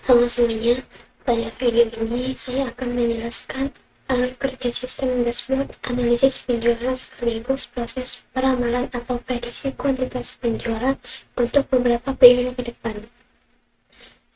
Halo semuanya, pada video ini saya akan menjelaskan alur kerja sistem dashboard analisis penjualan sekaligus proses peramalan atau prediksi kuantitas penjualan untuk beberapa periode ke depan.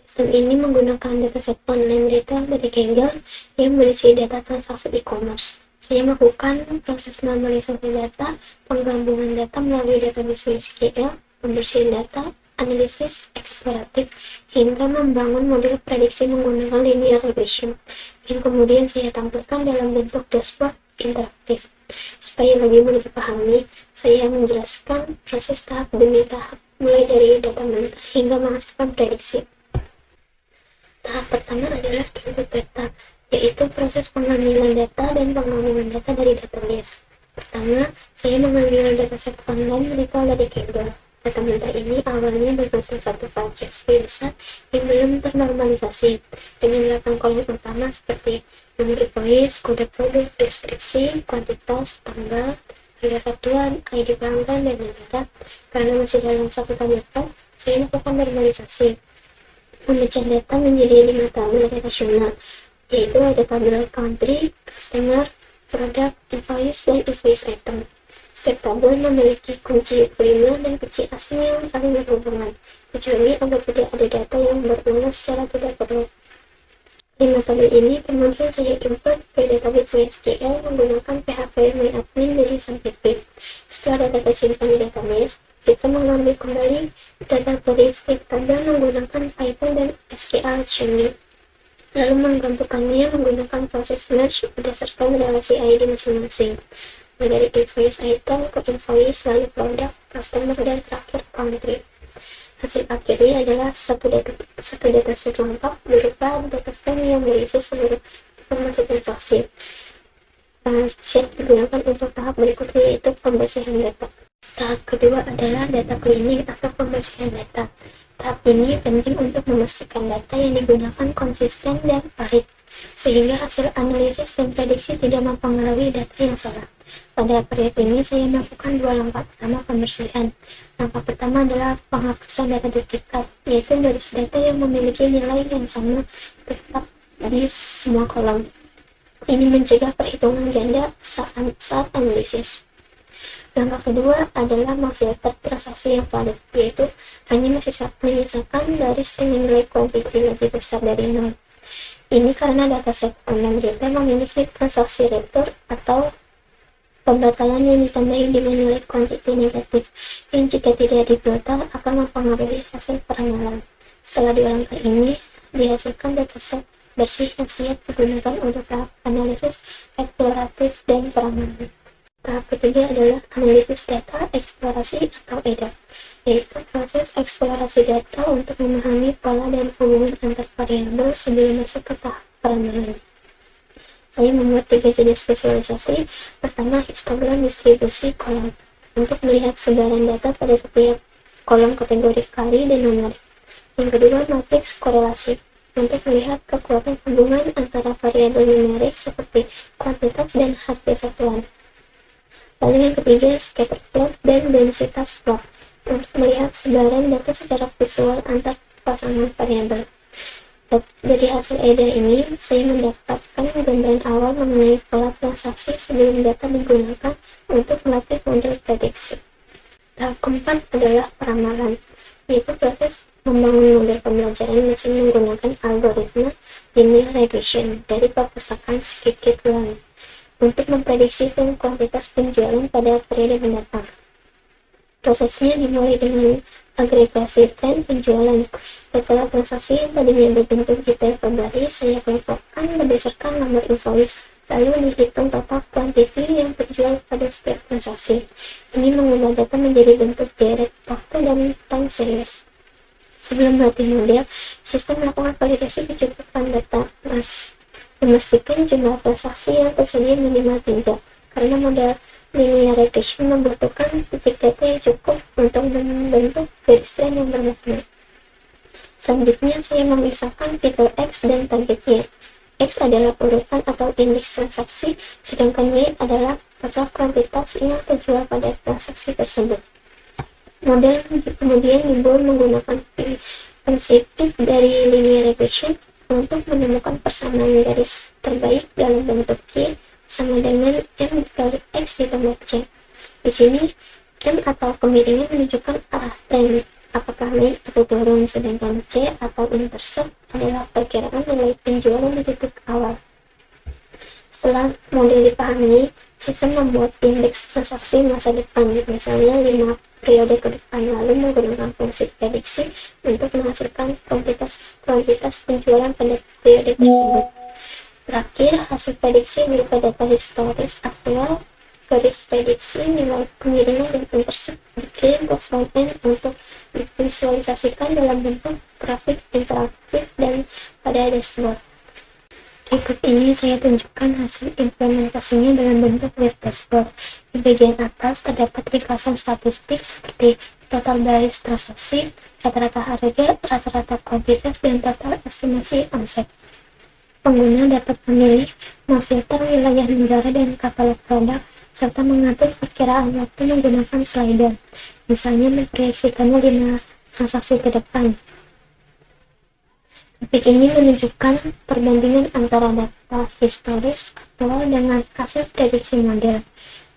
Sistem ini menggunakan dataset online retail dari Kaggle yang berisi data transaksi e-commerce. Saya melakukan proses normalisasi data, penggabungan data melalui database SQL, pembersihan data, analisis eksploratif, hingga membangun model prediksi menggunakan linear regression, yang kemudian saya tampilkan dalam bentuk dashboard interaktif. Supaya lebih mudah dipahami, saya menjelaskan proses tahap demi tahap, mulai dari data mentah hingga menghasilkan prediksi. Tahap pertama adalah input data, yaitu proses pengambilan data dan penggabungan data dari database. Pertama, saya mengambil dataset online retail dari Kaggle. Data mentah ini awalnya berbentuk satu file CSV besar yang belum ternormalisasi, dengan 8 kolom utama seperti nomor invoice, kode produk, deskripsi, kuantitas, tanggal, harga satuan, ID pelanggan, dan negara. Karena masih dalam satu tabel file, saya melakukan normalisasi, memecah data menjadi 5 tabel relasional, yaitu ada tabel country, customer, product, invoice, dan invoice item. Setiap tabel memiliki kunci primer dan kunci asing yang saling berhubungan, kecuali agar tidak ada data yang berulang secara tidak perlu. 5 tabel ini kemudian saya import ke database MySQL menggunakan PHP MyAdmin dari SAMPP. Setelah data tersimpan di database, sistem mengambil kembali data dari setiap tabel menggunakan Python dan SQL Chimney, lalu menggabungkannya menggunakan proses merge berdasarkan relasi ID masing-masing, dari invoice item ke invoice, lalu produk, customer, dan terakhir country. Hasil akhirnya adalah satu dataset lengkap berupa data frame yang berisi seluruh informasi transaksi. Sheet digunakan untuk tahap berikutnya, yaitu pembersihan data. Tahap kedua adalah data cleaning atau pembersihan data. Tahap ini penting untuk memastikan data yang digunakan konsisten dan valid, sehingga hasil analisis dan prediksi tidak mempengaruhi data yang salah. Pada periode ini saya melakukan 2 langkah utama pembersihan. Langkah pertama adalah penghapusan data duplikat, yaitu baris data yang memiliki nilai yang sama tetap di semua kolom. Ini mencegah perhitungan ganda saat analisis. Langkah kedua adalah memfilter transaksi yang valid, yaitu hanya menyisakan baris dengan nilai quantity lebih besar dari 0. Ini karena dataset online retail memiliki transaksi return atau pembatalan yang ditandai dengan nilai quantity negatif, yang jika tidak difilter akan mempengaruhi hasil peramalan. Setelah 2 langkah ini, dihasilkan dataset bersih yang siap digunakan untuk tahap analisis eksploratif dan peramalan. Tahap ketiga adalah analisis data eksplorasi atau EDA, yaitu proses eksplorasi data untuk memahami pola dan hubungan antar variabel sebelum masuk ke tahap peramalan. Saya membuat 3 jenis visualisasi. Pertama, histogram distribusi kolom, untuk melihat sebaran data pada setiap kolom kategori kali dan numerik. Yang kedua, matriks korelasi, untuk melihat kekuatan hubungan antara variabel numerik seperti kuantitas dan harga satuan. Lalu yang ketiga, scatter plot dan densitas plot, untuk melihat sebaran data secara visual antar pasangan variabel. Dari hasil EDA ini, saya mendapatkan gambaran awal mengenai pola transaksi sebelum data digunakan untuk melatih model prediksi. Tahap keempat adalah peramalan, yaitu proses membangun model pembelajaran mesin menggunakan algoritma linear regression dari perpustakaan scikit-learn untuk memprediksi tren kuantitas penjualan pada periode mendatang. Prosesnya dimulai dengan agregasi tren penjualan. Data transaksi yang tadinya berbentuk detail per baris saya kelompokkan berdasarkan nomor invoice, lalu dihitung total quantity yang terjual pada setiap transaksi. Ini mengubah data menjadi bentuk direct waktu dan time series. Sebelum melatih model, sistem melakukan validasi kecukupan data, memastikan jumlah transaksi yang tersedia minimal 3, karena model linear regression membutuhkan titik data yang cukup untuk membentuk garis tren yang bermakna. Selanjutnya, saya memisahkan fitur X dan targetnya. X adalah urutan atau indeks transaksi, sedangkan Y adalah total kuantitas yang terjual pada transaksi tersebut. Model kemudian dibuat menggunakan fungsi fit dari linear regression untuk menemukan persamaan garis terbaik dalam bentuk Y sama dengan M dikali X ditambah C. Di sini, M atau kemiringan menunjukkan arah tren, apakah naik atau turun, sedangkan C atau intercept adalah perkiraan nilai penjualan di titik awal. Setelah model dipahami, sistem membuat indeks transaksi masa depan, misalnya 5 periode ke depan, lalu menggunakan fungsi prediksi untuk menghasilkan kuantitas penjualan pada periode tersebut. Terakhir, hasil prediksi berupa data historis aktual, garis prediksi, nilai kemiringan, dan intercept dikirim ke front-end untuk divisualisasikan dalam bentuk grafik interaktif dan pada dashboard. Berikut ini saya tunjukkan hasil implementasinya dalam bentuk web dashboard. Di bagian atas terdapat ringkasan statistik seperti total baris transaksi, rata-rata harga, rata-rata kuantitas, dan total estimasi omset. Pengguna dapat memilih, memfilter wilayah negara dan katalog produk, serta mengatur perkiraan waktu menggunakan slider, misalnya memproyeksikannya 5 transaksi ke depan. Grafik ini menunjukkan perbandingan antara data historis aktual dengan hasil prediksi model,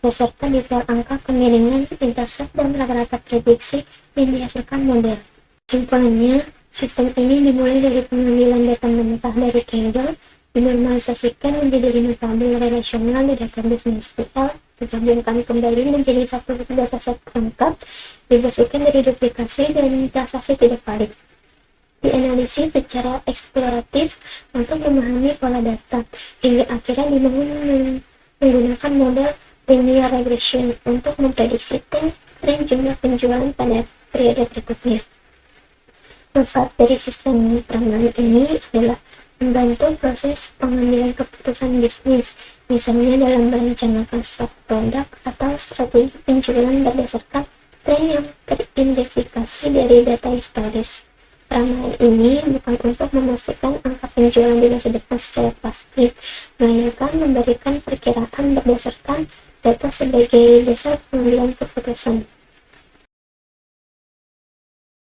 beserta detail angka kemiringan, intercept, dan rata-rata prediksi yang dihasilkan model. Kesimpulannya, sistem ini dimulai dari pengambilan data mentah dari Kaggle, dinormalisasikan menjadi 5 tabel relasional di database MySQL, digabungkan kembali menjadi satu dataset lengkap, dibersihkan dari duplikasi dan transaksi tidak valid. Dianalisis secara eksploratif untuk memahami pola data, hingga akhirnya dibangun menggunakan model linear regression untuk memprediksi tren jumlah penjualan pada periode berikutnya. Manfaat dari sistem ramalan ini adalah membantu proses pengambilan keputusan bisnis, misalnya dalam merencanakan stok produk atau strategi penjualan berdasarkan tren yang teridentifikasi dari data historis. Ramalan ini bukan untuk memastikan angka penjualan di masa depan secara pasti, melainkan memberikan perkiraan berdasarkan data sebagai dasar pengambilan keputusan.